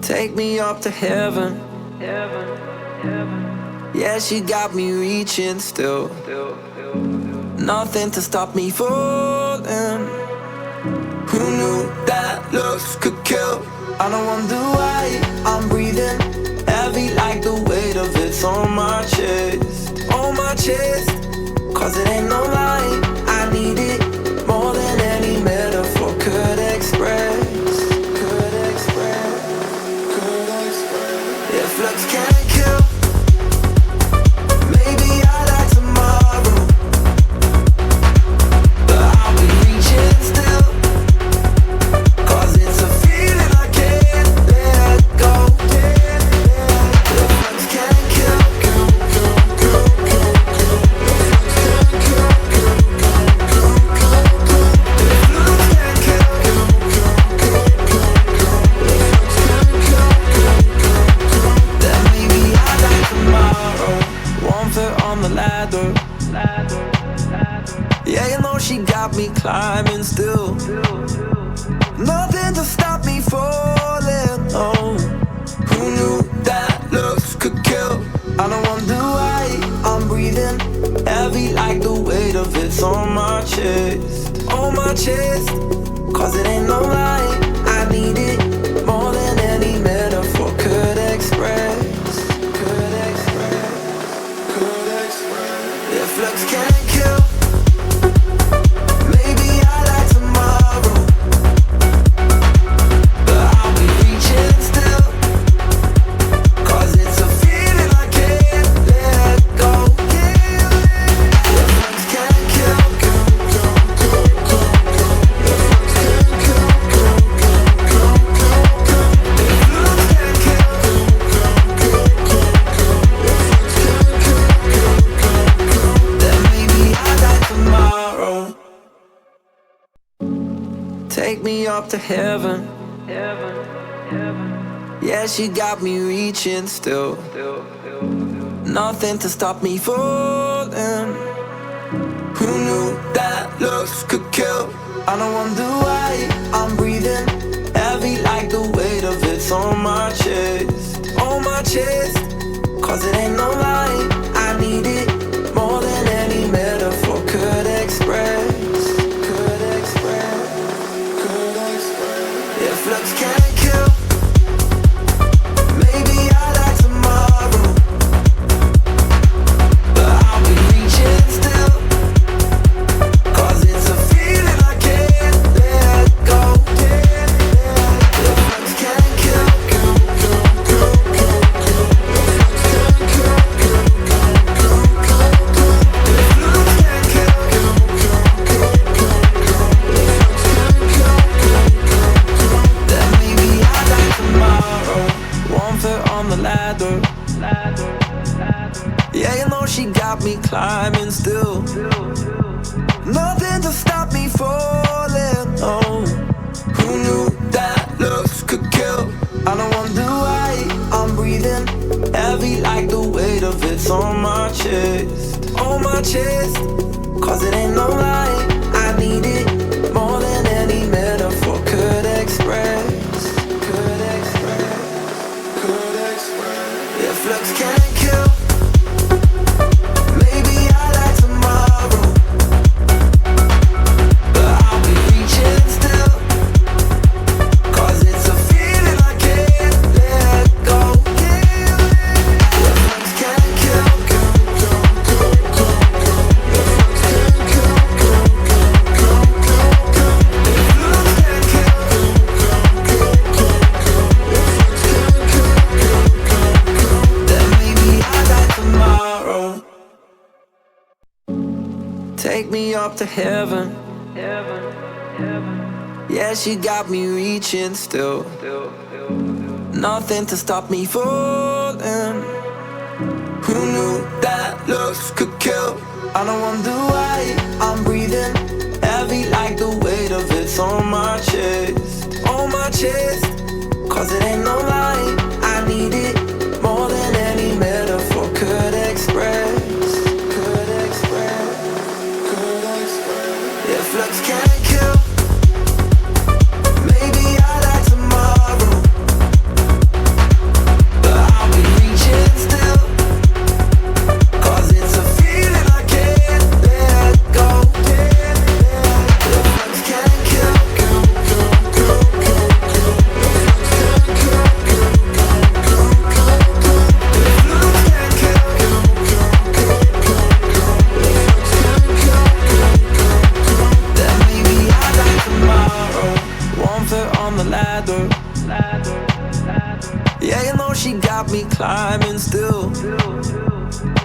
Take me up to heaven. Yeah, she got me reaching still. Nothing to stop me falling. Who knew that looks could kill? I don't wonder why I'm breathing heavy like the weight of it's on my chest. On my chest. Cause it ain't no lie, I need it more than any metaphor could express. If looks can't kill, maybe I like tomorrow, but I'll be reaching still. Cause it's a feeling I can't let go. If looks can't kill, on the ladder. Yeah, you know she got me climbing still. Nothing to stop me falling. Oh, who knew that looks could kill? I don't wonder why I'm breathing heavy like the weight of it's on my chest. On my chest. Cause it ain't no lie, I need it more than any metaphor could express. If looks can't kill, maybe I like tomorrow, but I'll be reaching still. Cause it's a feeling I can't let go. If looks can't kill, take me up to heaven. Yeah, she got me reaching still. Nothing to stop me falling. Who knew that looks could kill? I don't wonder why I'm breathing heavy like the weight of it's on my chest. On my chest. Cause it ain't no lie, I need it more than any metaphor could express. If looks can't kill, maybe I like tomorrow, but I'll be reaching still. Cause it's a feeling I can't let go. If looks can't kill, on the ladder. Yeah, you know she got me climbing still. Nothing to stop me falling. Oh, who knew that looks could kill? I don't wonder why I'm breathing heavy like the weight of it's on my chest. On my chest. Cause it ain't no lie, I need it more than any metaphor could express. If looks can't kill, maybe I like tomorrow, but I'll be reaching still. Cause it's a feeling I can't let go. If looks can't kill, take me up to heaven. Yeah, she got me reaching still. Nothing to stop me falling. Who knew that looks could kill? I don't wonder why I'm breathing heavy like the weight of it's on my chest. On my chest. Cause it ain't no lie, I need it more than any metaphor could express. If looks can't kill, maybe I like tomorrow, Yeah, you know she got me climbing still.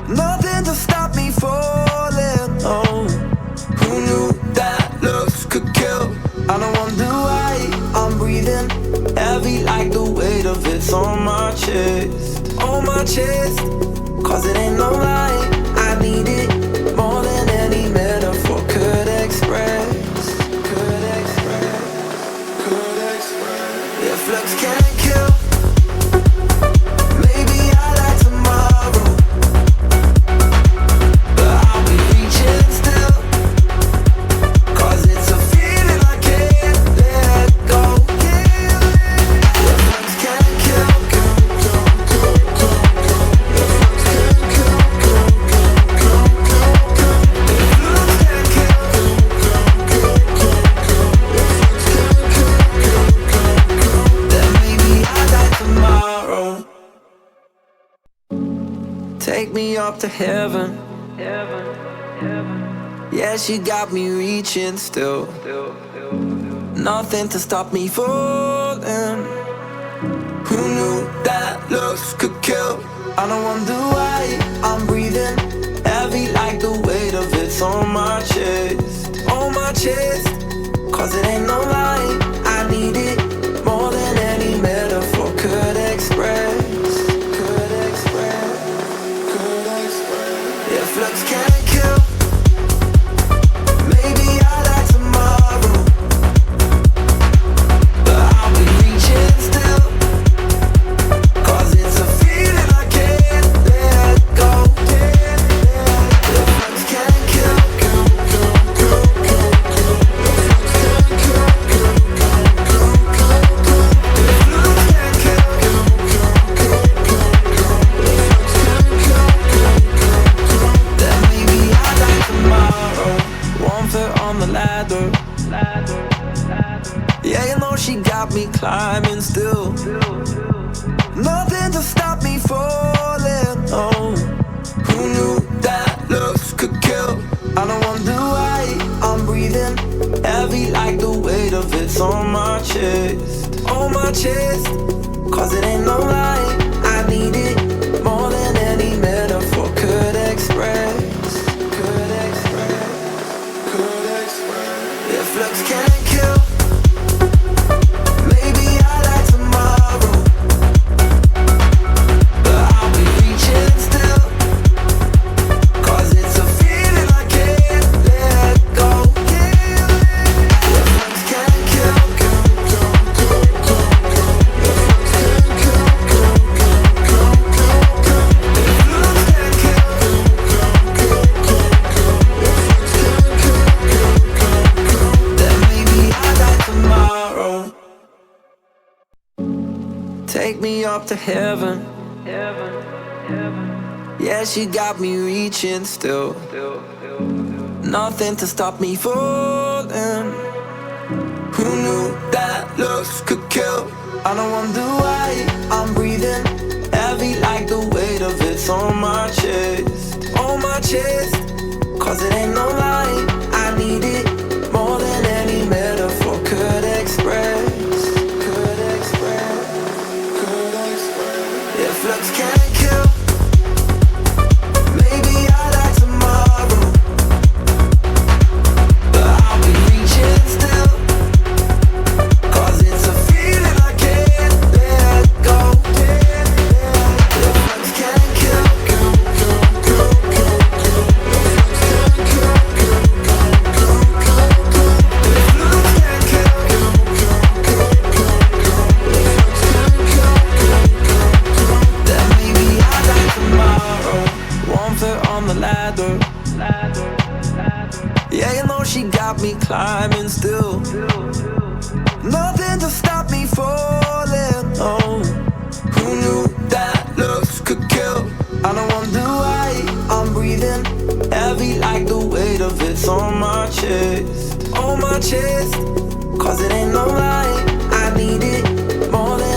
Nothing to stop me falling. Oh, who knew that looks could kill? I don't wonder why I'm breathing heavy like the weight of it's on my chest. On my chest, cause it ain't no lie. I need it more than any metaphor could express. Could express, could express. If looks can't kill, maybe I like tomorrow, but I'll be reaching still, cause it's a feeling I can't let go. If looks can't kill, take me up to heaven. Yeah, she got me reaching still. Nothing to stop me falling. Who knew that looks could kill? I don't wonder why I'm breathing heavy like the weight of it's on my chest. On my chest, cause it ain't no lie. I need it more than any metaphor could express. If looks can't kill, maybe I like tomorrow, but I'll be reaching still, cause it's a feeling I can't let go. If looks can't kill, yeah, you know she got me climbing still. Nothing to stop me falling. Oh, who knew that looks could kill? I don't wonder why I'm breathing heavy like the weight of it's on my chest. On my chest, cause it ain't no lie. I need it more than any metaphor could express. Could express, could express. If looks can't kill, maybe I like tomorrow, but I'll be reaching still, cause it's a feeling I can't let go. If looks can't kill, take me up to heaven. Yeah, she got me reaching still. Nothing to stop me falling. Who knew that looks could kill? I don't wonder why I'm breathing heavy like the weight of it's on my chest. On my chest, cause it ain't no lie. I need it more than any metaphor could express. If looks can't kill, maybe I like tomorrow, but I'll be reaching still, cause it's a feeling I can't let go. If looks can't kill, yeah, you know she got me climbing still. Nothing to stop me falling. Oh, who knew that looks could kill? I don't wonder why I'm breathing heavy like the weight of it's on my chest. On my chest, cause it ain't no lie. I need it more than